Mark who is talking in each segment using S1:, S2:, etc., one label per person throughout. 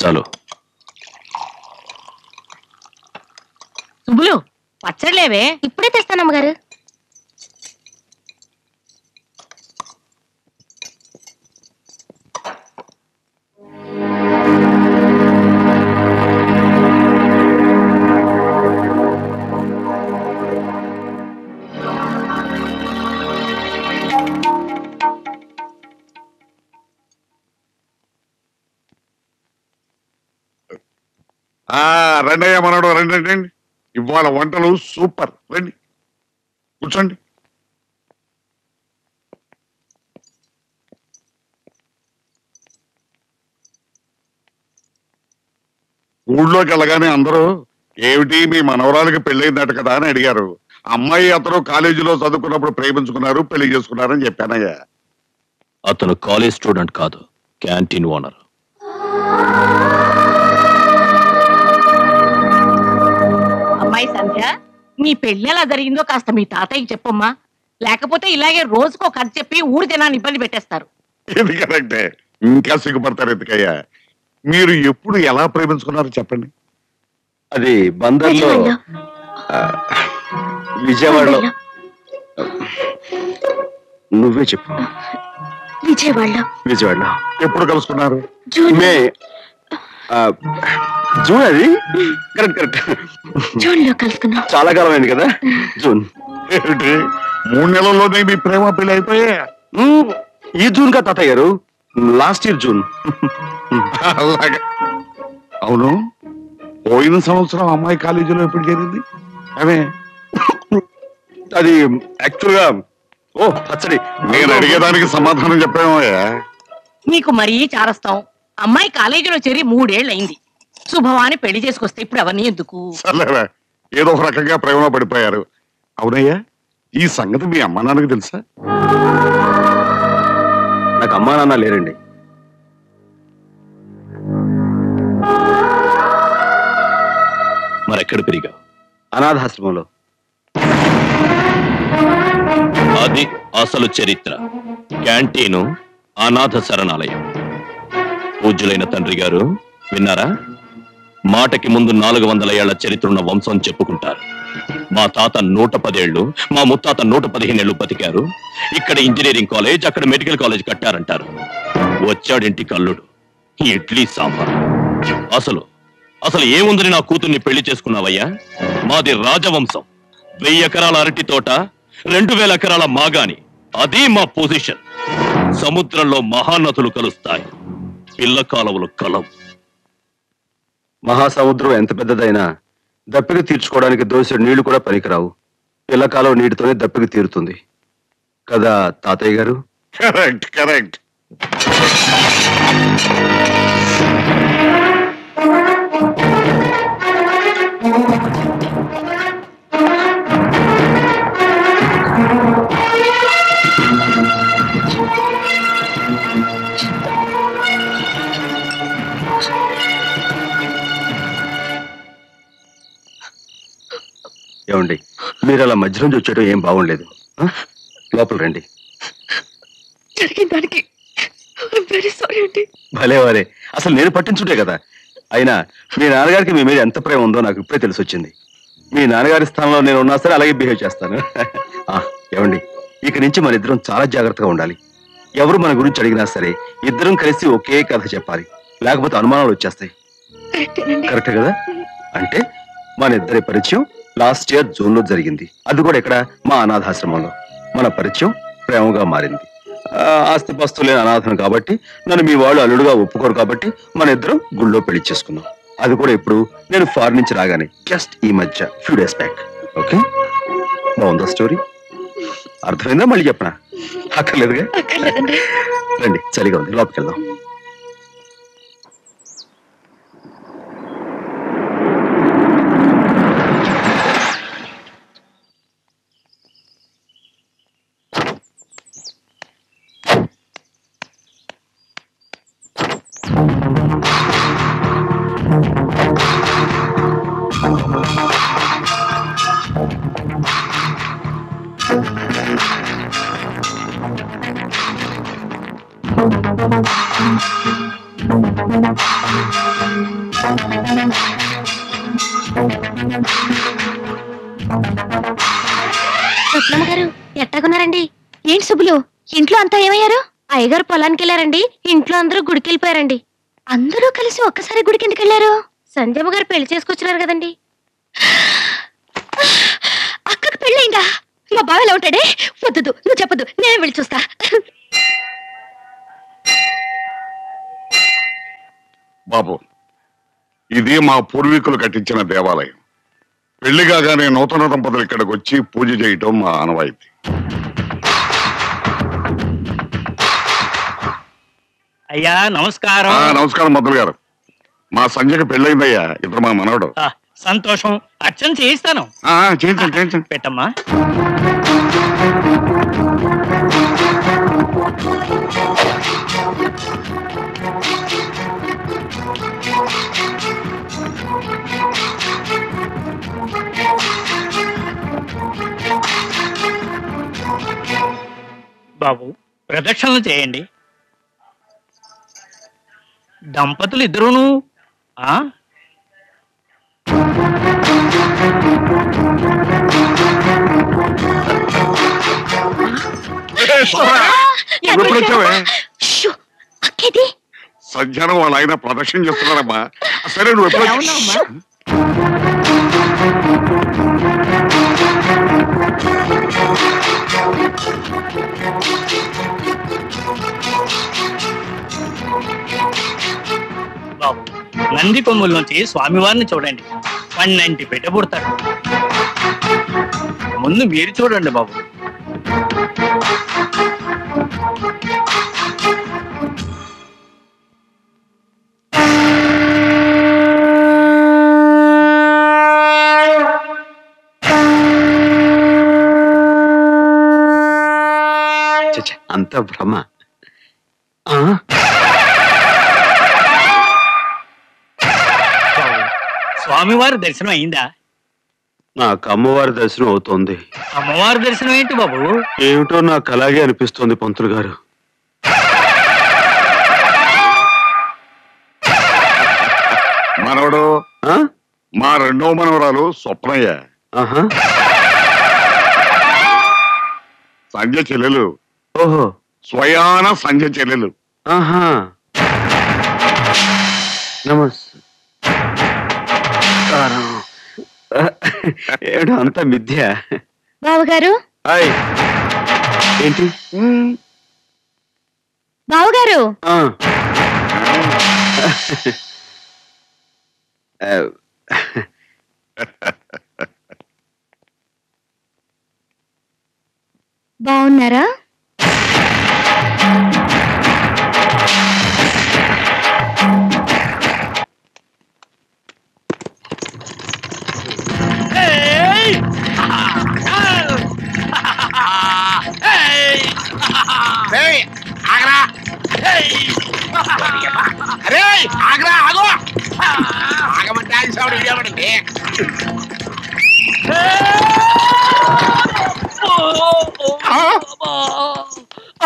S1: చాలు.
S2: సుబ్బులు పచ్చడిలేవే?
S3: ఇప్పుడే తెస్తానమ్మగారు.
S4: రండయ్య మనోడు, రండి రండి. ఇవాళ వంటలు సూపర్. రండి కూర్చోండి. ఊళ్ళోకి వెళ్ళగానే అందరూ ఏమిటి మీ మనవరాలకి పెళ్ళయిందట కదా అని అడిగారు. అమ్మాయి అతను కాలేజీలో చదువుకున్నప్పుడు ప్రేమించుకున్నారు, పెళ్లి చేసుకున్నారని చెప్పానయ్యా.
S1: అతను కాలేజ్ స్టూడెంట్ కాదు, క్యాంటీన్ ఓనర్.
S2: అమ్మాయి సంధ్య, నీ పెళ్లి ఎలా జరిగిందో కాస్త మీ తాతయ్యకి చెప్పమ్మా. లేకపోతే ఇలాగే రోజుకో కథ చెప్పి ఊరి జనాన్ని ఇబ్బంది పెట్టేస్తారు.
S4: ఇది కరెక్టే. ఇంకా సిగ్గుపడతారు ఎందుకయ్యా. మీరు ఎప్పుడు ఎలా ప్రేమించుకున్నారో చెప్పండి.
S5: అది బందర్లో, విజయవాడలో. నువ్వే చెప్పు. విజయవాడలో.
S4: ఎప్పుడు కలుసుకున్నారు?
S5: May June. అది కరెక్ట్ కరెక్ట్.
S3: జూన్ లో కలుసుకున్నాం.
S5: చాలా కాలం అయింది కదా. జూన్.
S4: ఏమిటి 3 నెలల్లోనే మీ ప్రేమ పెళ్లి అయిపోయా?
S5: ఈ జూన్ కా తాతయ్య గారు, లాస్ట్ ఇయర్ జూన్.
S4: అలాగా. అవును, పోయిన సంవత్సరం అమ్మాయి కాలేజీలో ఎప్పుడు చేరింది? అవే
S5: అది యాక్చువల్ గా పచ్చడి.
S4: నేను అడిగేదానికి సమాధానం చెప్పామయ్యా.
S2: నీకు మరీ చారస్తాం. అమ్మాయి కాలేజీలో చేరి 3 ఏళ్ళు అయింది. శుభవాన్ని పెళ్లి చేసుకొస్తే ఇప్పుడు అవన్నీ ఎందుకు?
S4: సర్లేరా, ఏదో ఒక రకంగా ప్రేమలో పడిపోయారు. అవునయ్యా, ఈ సంగతి మీ అమ్మా నాన్నకి తెలుసా?
S5: నాకు అమ్మా నాన్న లేరండి.
S1: మరెక్కడ పెరిగావు?
S5: అనాథాశ్రమంలో.
S1: అది అసలు చరిత్ర. క్యాంటీను అనాథ శరణాలయం. పూజ్యులైన తండ్రి గారు విన్నారా? మాటకి ముందు 400 ఏళ్ల చరిత్ర ఉన్న వంశం చెప్పుకుంటారు. మా తాత 110 ఏళ్ళు, మా ముత్తాత 115 ఏళ్ళు బతికారు. ఇక్కడ ఇంజనీరింగ్ కాలేజ్, అక్కడ మెడికల్ కాలేజ్ కట్టారంటారు. వచ్చాడింటికి అల్లుడు, ఇడ్లీ సాంబార్. అసలు ఏముందని నా కూతుర్ని పెళ్లి చేసుకున్నావయ్యా? మాది రాజవంశం. 1000 ఎకరాల అరటి తోట, 2000 ఎకరాల మాగాని. అది మా పొజిషన్. సముద్రంలో మహానదులు కలుస్తాయి, పిల్ల కాలువలు కలవు.
S5: మహాసముద్రం ఎంత పెద్దదైనా దప్పిక తీర్చుకోవడానికి దోసెడు నీళ్లు కూడా పనికిరావు. పిల్లకాలం నీటితోనే దప్పిక తీరుతుంది కదా తాతయ్య గారు?
S4: Correct correct.
S5: ఏమండి, మీరు అలా మధ్య నుంచి వచ్చేయడం ఏం బాగుండలేదు. లోపల రండి. భలే వారే, అసలు నేను పట్టించుంటే కదా. అయినా మీ నాన్నగారికి మీ మీద ఎంత ప్రేమ ఉందో నాకు ఇప్పుడే తెలిసి వచ్చింది. మీ నాన్నగారి స్థానంలో నేను ఉన్నా సరే అలాగే బిహేవ్ చేస్తాను. ఏమండి, ఇక నుంచి మన ఇద్దరం చాలా జాగ్రత్తగా ఉండాలి. ఎవరు మన గురించి అడిగినా సరే ఇద్దరం కలిసి ఒకే కథ చెప్పాలి, లేకపోతే అనుమానాలు వచ్చేస్తాయి. కరెక్ట్ కదా? అంటే మన ఇద్దరి పరిచయం లాస్ట్ ఇయర్ జూన్ లో జరిగింది. అది కూడా ఇక్కడ మా అనాథాశ్రమంలో. మన పరిచయం ప్రేమగా మారింది. ఆస్తిపాస్తులు లేని అనాథను కాబట్టి, నన్ను మీ వాళ్ళు అల్లుడుగా ఒప్పుకోరు కాబట్టి మన ఇద్దరం గుళ్ళో పెళ్లి చేసుకున్నాం. అది కూడా ఇప్పుడు నేను ఫారెన్ నుంచి రాగానే, జస్ట్ ఈ మధ్య ఫ్యూ డేస్ బ్యాక్. ఓకే, బాగుందా స్టోరీ? అర్థమైందా? మళ్ళీ చెప్పనా? అక్కర్లేదుగా. రండి, చలిగా ఉంది, లోపలికి వెళ్దాం.
S3: స్వప్నమ్మ గారు ఎట్టాగున్నారండి? ఏంటి సుబ్బులు, ఇంట్లో అంతా ఏమయ్యారు? అయ్యగారు పొలానికి వెళ్ళారండి, ఇంట్లో అందరూ గుడికి వెళ్ళిపోయారండి. అందరూ కలిసి ఒక్కసారి గుడికి ఎందుకు వెళ్ళారు? సంజయమ్మ గారు పెళ్లి చేసుకొచ్చినారు కదండి. అక్కకు పెళ్ళయిందా? మా బావలా ఉంటాడే. వద్దు, నువ్వు చెప్పదు, నేను వెళ్ళి చూస్తా.
S4: బాబు, ఇది మా పూర్వీకులు కట్టించిన దేవాలయం. పెళ్లి కాగానే నూతన దంపతులు ఇక్కడికి వచ్చి పూజ చేయటం మా ఆనవాయితీ.
S6: అయ్యా నమస్కారం.
S4: నమస్కారం మంత్రులు గారు. మా సంజయ్కి పెళ్ళయిందయ్యా, ఇతను మా మనవడు.
S6: సంతోషం. అర్చన చేయిస్తాను.
S4: చేయించండి.
S6: పెట్టమ్మా. బాబు ప్రదక్షిణలు చేయండి. దంపతులు ఇద్దరును
S4: సజ్జనం వాళ్ళ ఆయన ప్రదక్షిణ చేస్తున్నారమ్మా. సరే నువ్వు ఎప్పుడు
S6: బాబు నంది కొమ్ముల నుంచి స్వామివారిని చూడండి. 190 పెట్టబుడతాడు. ముందు మీరు చూడండి బాబు.
S5: అంత భ్రమ.
S6: స్వామివారి దర్శనం అయిందా?
S5: నాకు అమ్మవారి దర్శనం అవుతోంది.
S6: అమ్మవారి దర్శనం ఏంటి బాబు?
S5: ఏమిటో నాకు అలాగే అనిపిస్తోంది పంతులు గారు.
S4: మనవడు మా రెండో మనవరాలు స్వప్నయ్య. సంజయ్ చెల్లెలు.
S5: ఓహో,
S4: స్వయాన సంజయ్ చెల్లెలు.
S5: నమస్కారం. ఏడు అంత మిథ్య.
S3: బావగారు,
S5: ఏంటి
S3: బావగారు? బాగున్నారా?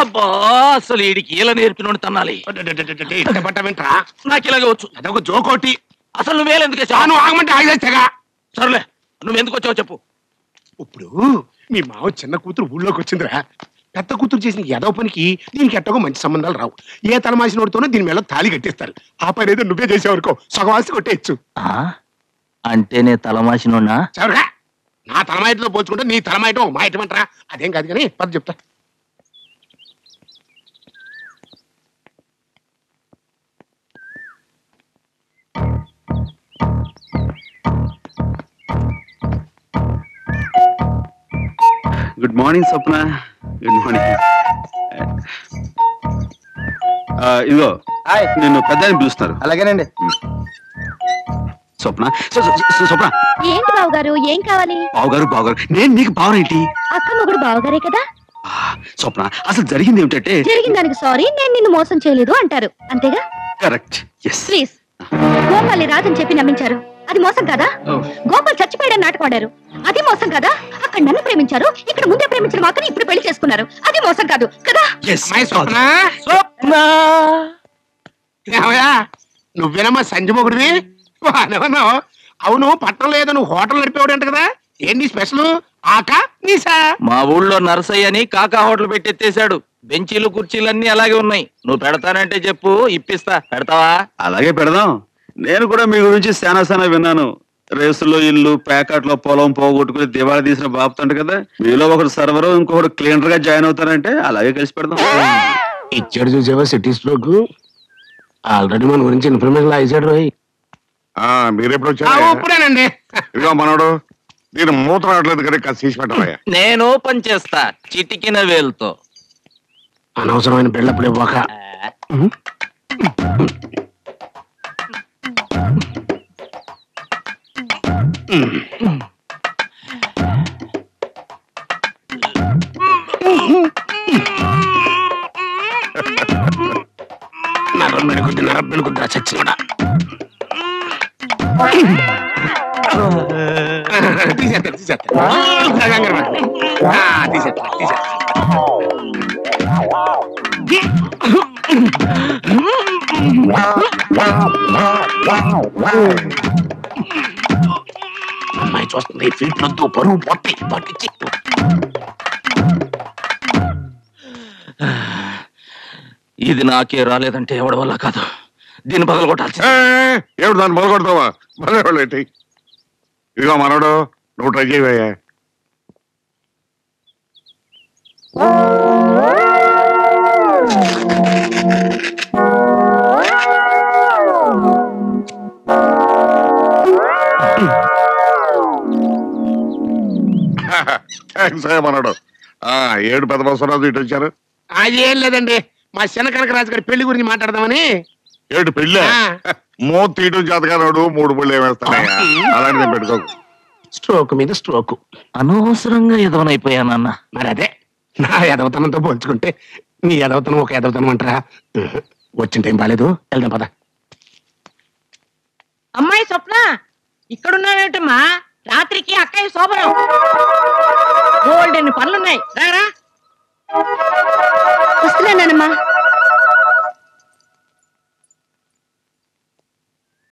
S1: అబ్బా, అసలు వీడికి ఇలా నేర్పినోడు తన్నాలి. నాకు ఇలాగే వచ్చు. అదొక జోకోటి. అసలు నువ్వేలెందుకు ఆగమంటే ఆగేస్తాగా. సర్లే, నువ్వెందుకు వచ్చావు చెప్పు.
S7: ఇప్పుడు మీ మావ చిన్న కూతురు ఊళ్ళోకి వచ్చిందిరా. పెద్ద కూతురు చేసిన ఏదో పనికి దీనికి ఎట్టగో మంచి సంబంధాలు రావు. ఏ తలమాసినోడితోనో దీని మీద తాళి కట్టేస్తారు. ఆ పని ఏదో నువ్వే చేసేవరకు సగవాసి కొట్టేయచ్చు.
S6: అంటే నే తలమాసినోడా?
S7: సరేగా, నా తలమాయిటతో పోల్చుకుంటే నీ తలమాయటం ఒక మాయటం అంటారా? అదేం కాదు కానీ పద చెప్తా.
S5: Good morning Swapna. Good morning. ఇదిగో నిన్ను పెద్ద పిలుస్తున్నారు.
S8: అలాగేనండి.
S5: స్వప్న, స్వప్న.
S3: ఏంటి బావగారు, ఏం కావాలి?
S5: బావగారు, నేను నీకు బావనేంటి?
S3: అక్క మొగుడు బావగారే కదా.
S5: స్వప్న, అసలు జరిగింది ఏమిటంటే,
S3: జరిగిన దానికి సారీ, నేను నిన్ను మోసం చేయలేదు అంటారు, అంతేగా?
S5: కరెక్ట్.
S3: ప్లీజ్. గోపాల్ని రాజని చెప్పి నమ్మించారు, అది మోసం కదా? గోపాల్ చచ్చిపోయాడని నాటకం ఆడారు, అది మోసం కదా? అక్కడ నన్ను ప్రేమించారు, ఇక్కడ ముందే ప్రేమించిన మాకని ఇప్పుడు పెళ్లి చేసుకున్నారు, అది మోసం కాదు కదా?
S7: నువ్వేనమ్మా సంజమొగుడివి బానేవన్నావు. అవును పట్టణంలో ఏదో నువ్వు హోటల్ నడిపేవాడు అంట కదా, ఏంటి స్పెషల్? ఆకా నీసా?
S6: మా ఊళ్ళో నరసయ్యని కాకా హోటల్ పెట్టెత్తేశాడు. బెంచీలు కుర్చీలన్నీ అలాగే ఉన్నాయి. నువ్వు పెడతానంటే చెప్పు, ఇప్పిస్తా. పెడతావా?
S5: అలాగే పెడదాం. నేను కూడా మీ గురించి శానా విన్నాను. రేసులో ఇల్లు, ప్యాకెట్లో పొలం పోగొట్టుకుని దివాళా తీసిన బాపుతంట కదా. మీలో ఒకరు సర్వరు, ఇంకొకరు క్లీనర్ గా జాయిన్ అవుతారంటే అలాగే కలిసి పెడదాం.
S7: ఇచ్చాడు చూసావా సిటీ స్ట్రోక్. ఆల్రెడీ మన గురించి ఇన్ఫర్మేషన్ ఇచ్చాడు రోయ్.
S4: మీరెప్పుడు వచ్చారు?
S7: ఇప్పుడేనండి.
S4: ఇదిగో మనోడు, నేను మూత రావట్లేదు కదా, కాస్త తీసి పెట్టవయ్యా.
S6: నేను ఓపెన్ చేస్తా చిటికిన వేలుతో.
S7: అనవసరమైన బిళ్ళప్పుడు ఇవ్వక. నరం మెడుకుద్ది చచ్చినోడా. తీసేస్తా. అమ్మాయి చూస్తుంది, ఫీట్ వద్దు, పరువు పట్టించి.
S6: ఇది నాకే రాలేదంటే ఎవడి వల్ల కాదు. దీన్ని పగల కొట్టాల్సి.
S4: ఏమిటి దాన్ని మొదలుకొడతావా? భలే వాళ్ళు ఏంటి? ఇదిగో మనోడు, నువ్వు ట్రై చేయవయ్యా. మనోడు 7 పెద్ద బస్సు ఇటు వచ్చారు.
S7: అదేం లేదండి, మా చిన్న కనకరాజు గారి పెళ్లి గురించి మాట్లాడదామని.
S4: ఏడు పెళ్ళి మో తీయటం చేతగానాడు, 3 పళ్ళు ఏమేస్తానయ్యా. అలాంటిది పెట్టుకోకు.
S7: స్ట్రోక్ మీద స్ట్రోక్.
S6: అనవసరంగా ఎదవనైపోయానన్న.
S7: మరి అదే నా ఎదవతనంతో పోల్చుకుంటే నీ ఎదవతనం ఒక ఎదవతనం అంటారా? వచ్చిన టైం బాలేదు, వెళ్దాం పద.
S2: అమ్మాయి స్వప్న, ఇక్కడున్నావేటమ్మా? రాత్రికి అక్కయ్య శోభనం. గోల్డెన్ పనులున్నాయి, రారా.
S3: వస్తున్నానమ్మా.